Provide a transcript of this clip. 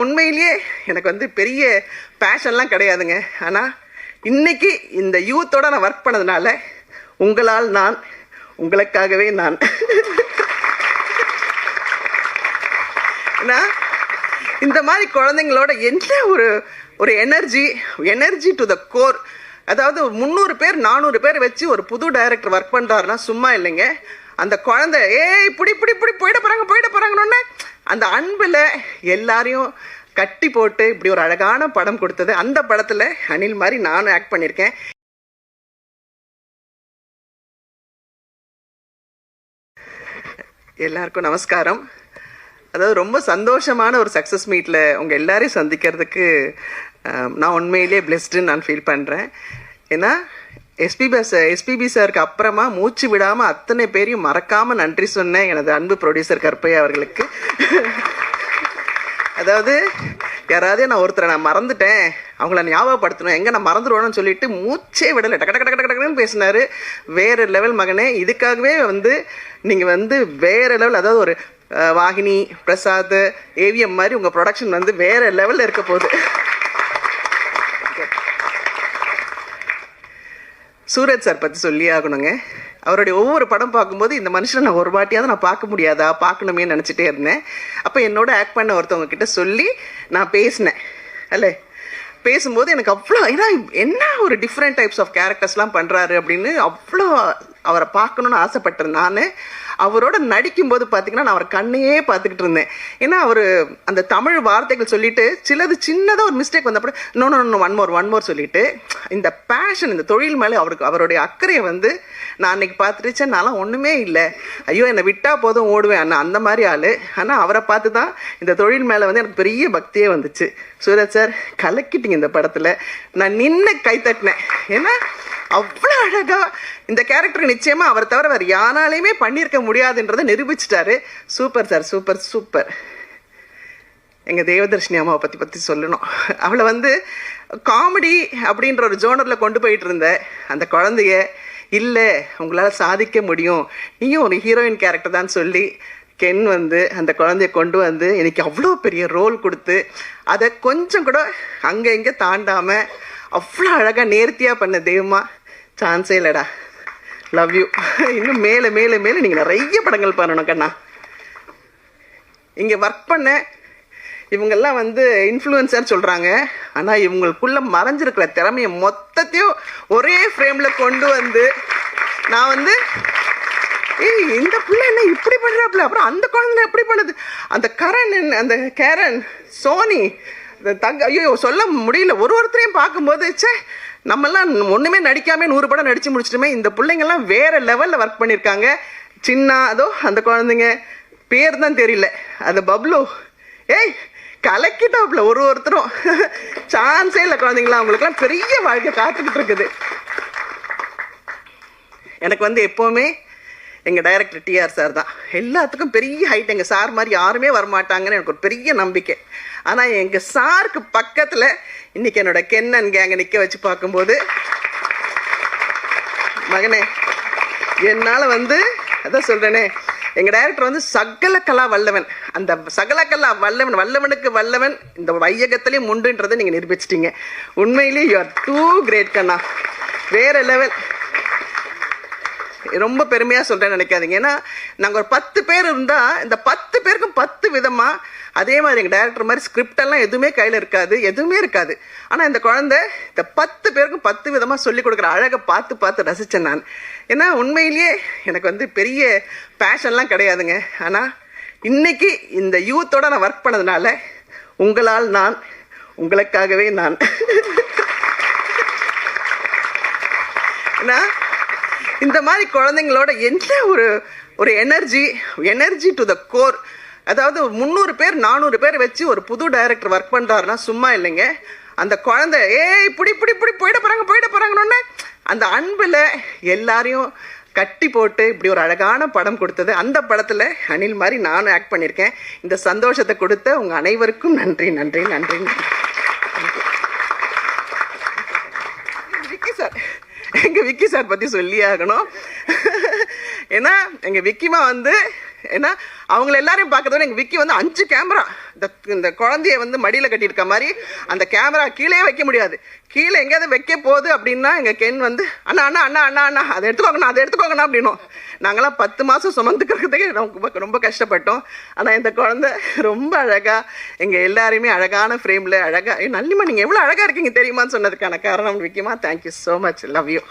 உண்மையிலேயே எனக்கு வந்து பெரிய பேஷன்லாம் கிடையாதுங்க. ஆனால் இன்னைக்கு இந்த யூத்தோட நான் ஒர்க் பண்ணதுனால உங்களால் நான், உங்களுக்காகவே நான். இந்த மாதிரி குழந்தைங்களோட என்ன ஒரு எனர்ஜி டு த கோர். அதாவது 300 பேர் 400 பேர் வச்சு ஒரு புது டைரக்டர் ஒர்க் பண்ணுறாருன்னா சும்மா இல்லைங்க. அந்த குழந்தை இப்படி போயிட போகிறாங்கன்னு அந்த அன்பில் எல்லாரையும் கட்டி போட்டு இப்படி ஒரு அழகான படம் கொடுத்தது. அந்த படத்தில் அனில் மாதிரி நானும் ஆக்ட் பண்ணியிருக்கேன். எல்லாருக்கும் நமஸ்காரம். அதாவது ரொம்ப சந்தோஷமான ஒரு சக்ஸஸ் மீட்டில் உங்கள் எல்லாரையும் சந்திக்கிறதுக்கு நான் உண்மையிலேயே பிளெஸ்டுன்னு நான் ஃபீல் பண்ணுறேன். ஏன்னா எஸ்பிபி சாருக்கு அப்புறமா மூச்சு விடாமல் அத்தனை பேரையும் மறக்காமல் நன்றி சொன்னேன் எனது அன்பு ப்ரொடியூசர் கற்பையா அவர்களுக்கு. அதாவது யாராவது நான் ஒருத்தரை நான் மறந்துட்டேன், அவங்கள ஞாபகப்படுத்தணும், எங்கே நான் மறந்துடுவேன்னு சொல்லிட்டு மூச்சே விடலை, டக்கு பேசினார். வேறு லெவல் மகனே. இதுக்காகவே வந்து நீங்கள் வந்து வேறு லெவல், அதாவது ஒரு வாகினி பிரசாத் ஏவிஎம் மாதிரி உங்கள் ப்ரொடக்ஷன் வந்து வேறு லெவலில் இருக்க போகுது. சூரஜ் சார் பற்றி சொல்லி ஆகணுங்க. அவருடைய ஒவ்வொரு படம் பார்க்கும்போது இந்த மனுஷனை நான் ஒரு வாட்டியாவது நான் பார்க்க முடியாதா, பார்க்கணுமே நினச்சிட்டே இருந்தேன். அப்போ என்னோட ஆக்ட் பண்ண ஒருத்தவங்க கிட்ட சொல்லி நான் பேசினேன். அல்ல பேசும்போது எனக்கு அவ்வளோ, ஏன்னா என்ன ஒரு டிஃப்ரெண்ட் டைப்ஸ் ஆஃப் கேரக்டர்ஸ்லாம் பண்ணுறாரு அப்படின்னு அவ்வளோ அவரை பார்க்கணுன்னு ஆசைப்பட்டேன். நான் அவரோட நடிக்கும்போது பார்த்தீங்கன்னா நான் அவர் கண்ணையே பார்த்துக்கிட்டு இருந்தேன். ஏன்னா அவர் அந்த தமிழ் வார்த்தைகள் சொல்லிட்டு சிலது சின்னதாக ஒரு மிஸ்டேக் வந்தப்போ நோ ஒன் மோர் சொல்லிட்டு இந்த பேஷன், இந்த தொழில் மேலே அவருடைய அக்கறையை வந்து நான் அன்னைக்கு பார்த்துருச்சேன். நான்லாம் ஒன்றுமே இல்லை, ஐயோ என்னை விட்டால் போதும் ஓடுவேன் அண்ணா, அந்த மாதிரி ஆள். ஆனால் அவரை பார்த்து தான் இந்த தொழில் மேலே வந்து எனக்கு பெரிய பக்தியே வந்துச்சு. சூரஜ் சார் கலக்கிட்டீங்க இந்த படத்தில். நான் நின்று கை தட்டினேன். ஏன்னா அவ்வளோ அழகாக இந்த கேரக்டர் நிச்சயமாக அவரை தவிர வேறு யாராலையுமே பண்ணியிருக்க முடியாதுன்றதை நிரூபிச்சிட்டாரு. Super sir, super. எங்கள் தேவதர்ஷினி அம்மாவை பற்றி சொல்லணும். அவளை வந்து காமெடி அப்படின்ற ஒரு ஜோனரில் கொண்டு போயிட்டு இருந்த அந்த குழந்தைய, இல்லை உங்களால் சாதிக்க முடியும், நீயும் ஒரு ஹீரோயின் கேரக்டர் தான் சொல்லி கென் வந்து அந்த குழந்தைய கொண்டு வந்து எனக்கு அவ்வளோ பெரிய ரோல் கொடுத்து அதை கொஞ்சம் கூட அங்கே இங்கே தாண்டாமல் அவ்வளோ அழகாக நேர்த்தியாக பண்ண தெய்வமா, சான்ஸே இல்லைடா. Love you. இன்னும் மேலே நீங்கள் நிறைய படங்கள் பண்ணணும் கண்ணா. இங்கே ஒர்க் பண்ண இவங்கெல்லாம் வந்து இன்ஃப்ளூயன்சர் சொல்கிறாங்க. ஆனால் இவங்களுக்குள்ளே மறைஞ்சிருக்கிற திறமையை மொத்தத்தையும் ஒரே ஃப்ரேமில் கொண்டு வந்து நான் வந்து இந்த பிள்ளை என்ன இப்படி பண்ணுறாப்புல, அப்புறம் அந்த குழந்தை எப்படி பண்ணுது, அந்த கேரன் சோனி ஐயோ சொல்ல முடியல. ஒருத்தரையும் பார்க்கும்போது நம்மெல்லாம் ஒன்றுமே நடிக்காம 100 படம் நடித்து முடிச்சிட்டுமே. இந்த பிள்ளைங்கள்லாம் வேறு லெவலில் ஒர்க் பண்ணியிருக்காங்க. சின்ன அதோ அந்த குழந்தைங்க பேர் தான் தெரியல, அது பப்ளு கலக்கிட்டாப்புல. ஒருத்தரும் சான்ஸே இல்லை. குழந்தைங்களா அவங்களுக்குலாம் பெரிய வாழ்க்கை காத்துக்கிட்டு இருக்குது. எனக்கு வந்து எப்போவுமே எங்கள் டைரக்டர் டிஆர் சார் தான் எல்லாத்துக்கும் பெரிய ஹைட். எங்கள் சார் மாதிரி யாருமே வரமாட்டாங்கன்னு எனக்கு ஒரு பெரிய நம்பிக்கை. ஆனால் எங்கள் சாருக்கு பக்கத்தில் இன்றைக்கி என்னோட கென்னன் கேங்கை நிற்க வச்சு பார்க்கும்போது, மகனே என்னால் வந்து அதான் சொல்கிறேனே, எங்கள் டைரக்டர் வந்து சகலகலா வல்லவன். அந்த சகலகலா வல்லவனுக்கு வல்லவன் இந்த வையகத்திலே முண்டுன்றதை நீங்கள் நிரூபிச்சிட்டீங்க. உண்மையிலேயே யூ ஆர் டூ கிரேட் கண்ணா, வேறு லெவல். ரொம்ப பெருமையாக சொல்கிறேன்னு நினைக்காதீங்க. ஏன்னா நாங்கள் ஒரு 10 பேர் இருந்தால் இந்த 10 பேருக்கும் 10 விதமாக அதே மாதிரி எங்கள் டைரக்டர் மாதிரி ஸ்கிரிப்டெல்லாம் எதுவுமே கையில் இருக்காது, எதுவுமே இருக்காது. ஆனால் இந்த குழந்தை இந்த 10 பேருக்கும் 10 விதமாக சொல்லிக் கொடுக்குற அழகை பார்த்து ரசித்தேன் நான். ஏன்னா உண்மையிலேயே எனக்கு வந்து பெரிய பேஷன்லாம் கிடையாதுங்க. ஆனால் இன்னைக்கு இந்த யூத்தோட நான் ஒர்க் பண்ணதுனால உங்களால் நான், உங்களுக்காகவே நான். ஏன்னா இந்த மாதிரி குழந்தைங்களோட என்ன ஒரு எனர்ஜி டு த கோர். அதாவது 300 பேர் 400 பேர் வச்சு ஒரு புது டைரக்டர் ஒர்க் பண்ணுறாருன்னா சும்மா இல்லைங்க. அந்த குழந்தை இப்படி போயிட போகிறாங்கன்னு அந்த அன்பில் எல்லாரையும் கட்டி போட்டு இப்படி ஒரு அழகான படம் கொடுத்தது. அந்த படத்தில் அனில் மாதிரி நானும் ஆக்ட் பண்ணியிருக்கேன். இந்த சந்தோஷத்தை கொடுத்த உங்கள் அனைவருக்கும் நன்றி. எங்கள் விக்கி சார் பற்றி சொல்லி ஆகணும். ஏன்னா எங்கள் விக்கிமா வந்து ஏன்னா அவங்கள எல்லாரையும் பார்க்கறத எங்கள் விக்கி வந்து 5 கேமரா இந்த குழந்தைய வந்து மடியில் கட்டியிருக்க மாதிரி அந்த கேமரா கீழே வைக்க முடியாது. கீழே எங்கேயாவது வைக்க போகுது அப்படின்னா எங்கள் கென் வந்து அண்ணா அண்ணா அண்ணா அண்ணா அண்ணா அதை எடுத்துக்கோங்கண்ணா அதை எடுத்துக்கோங்கண்ணா அப்படின்னும். நாங்களாம் 10 மாதம் சுமந்துக்கிறதுக்கே ரொம்ப கஷ்டப்பட்டோம். ஆனால் இந்த குழந்தை ரொம்ப அழகாக எங்கள் எல்லாரையுமே அழகான ஃப்ரேமில் அழகாக நல்லிமா நீங்கள் எவ்வளோ அழகாக இருக்கீங்க தெரியுமான்னு சொன்னதுக்கான காரணம் விக்கிமா. Thank you so much. Love you.